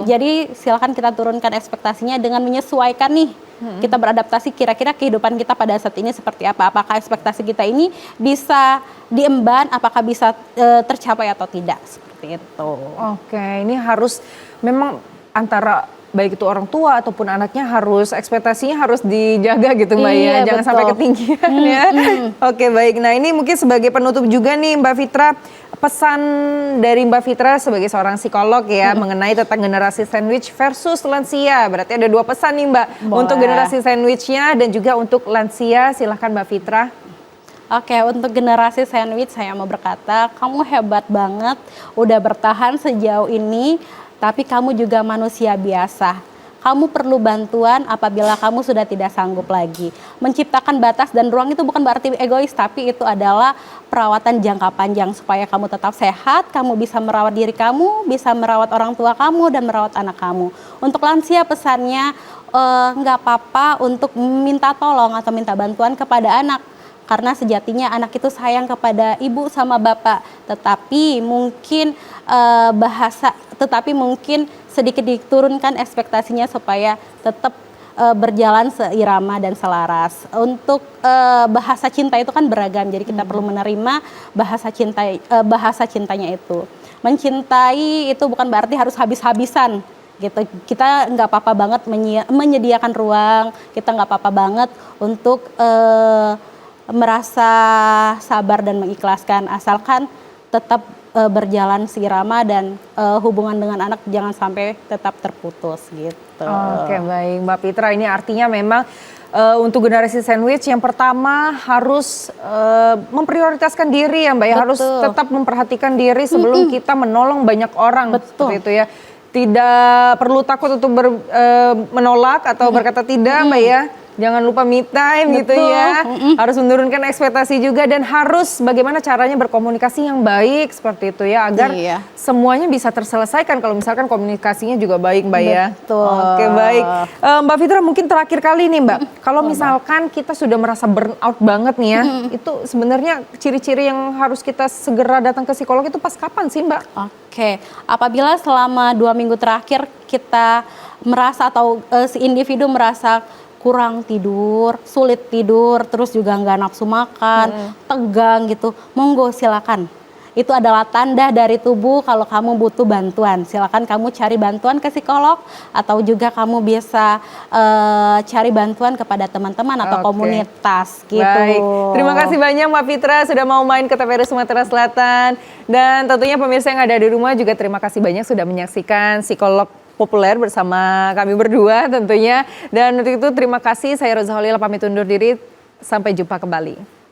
Jadi silakan kita turunkan ekspektasinya dengan menyesuaikan nih. Kita beradaptasi, kira-kira kehidupan kita pada saat ini seperti apa. Apakah ekspektasi kita ini bisa diemban, apakah bisa tercapai atau tidak, seperti itu. Oke, ini harus memang antara baik itu orang tua ataupun anaknya harus ekspektasinya harus dijaga gitu, Mbak ya, jangan sampai ketinggian ya. Oke, baik. Nah, ini mungkin sebagai penutup juga nih Mbak Fitra, pesan dari Mbak Fitra sebagai seorang psikolog ya mengenai tentang generasi sandwich versus lansia. Berarti ada 2 pesan nih, Mbak. Boleh. Untuk generasi sandwichnya dan juga untuk lansia. Silahkan Mbak Fitra. Oke, untuk generasi sandwich saya mau berkata, kamu hebat banget udah bertahan sejauh ini. Tapi kamu juga manusia biasa. Kamu perlu bantuan apabila kamu sudah tidak sanggup lagi. Menciptakan batas dan ruang itu bukan berarti egois, tapi itu adalah perawatan jangka panjang supaya kamu tetap sehat, kamu bisa merawat diri kamu, bisa merawat orang tua kamu, dan merawat anak kamu. Untuk lansia pesannya, nggak apa-apa untuk minta tolong atau minta bantuan kepada anak. Karena sejatinya anak itu sayang kepada ibu sama bapak, tetapi mungkin sedikit diturunkan ekspektasinya supaya tetap berjalan seirama dan selaras. Untuk bahasa cinta itu kan beragam, jadi kita perlu menerima bahasa cintanya itu. Mencintai itu bukan berarti harus habis-habisan gitu. Kita nggak apa-apa banget menyediakan ruang, kita nggak apa-apa banget untuk merasa sabar dan mengikhlaskan, asalkan tetap berjalan seirama dan hubungan dengan anak jangan sampai tetap terputus gitu. Oke, baik Mbak Fitra, ini artinya memang untuk generasi sandwich yang pertama harus memprioritaskan diri ya Mbak ya, harus tetap memperhatikan diri sebelum kita menolong banyak orang. Seperti itu ya. Tidak perlu takut untuk menolak atau berkata tidak Mbak ya. Jangan lupa me time gitu ya. Harus menurunkan ekspektasi juga dan harus bagaimana caranya berkomunikasi yang baik seperti itu ya, agar semuanya bisa terselesaikan kalau misalkan komunikasinya juga baik Mbak ya. Oke, baik. Mbak Fitra, mungkin terakhir kali nih Mbak. Kalau misalkan kita sudah merasa burn out banget nih ya, itu sebenarnya ciri-ciri yang harus kita segera datang ke psikolog itu pas kapan sih Mbak? Oke, apabila selama 2 minggu terakhir kita merasa atau si individu merasa kurang tidur, sulit tidur, terus juga nggak nafsu makan, tegang gitu, monggo silakan. itu adalah tanda dari tubuh kalau kamu butuh bantuan. Silakan kamu cari bantuan ke psikolog atau juga kamu bisa cari bantuan kepada teman-teman atau komunitas gitu. Baik, terima kasih banyak Mbak Fitra sudah mau main ke TVRI Sumatera Selatan. Dan tentunya pemirsa yang ada di rumah juga terima kasih banyak sudah menyaksikan Psikolog Populer bersama kami berdua tentunya. Dan untuk itu terima kasih, saya Roza Holila pamit undur diri, sampai jumpa kembali.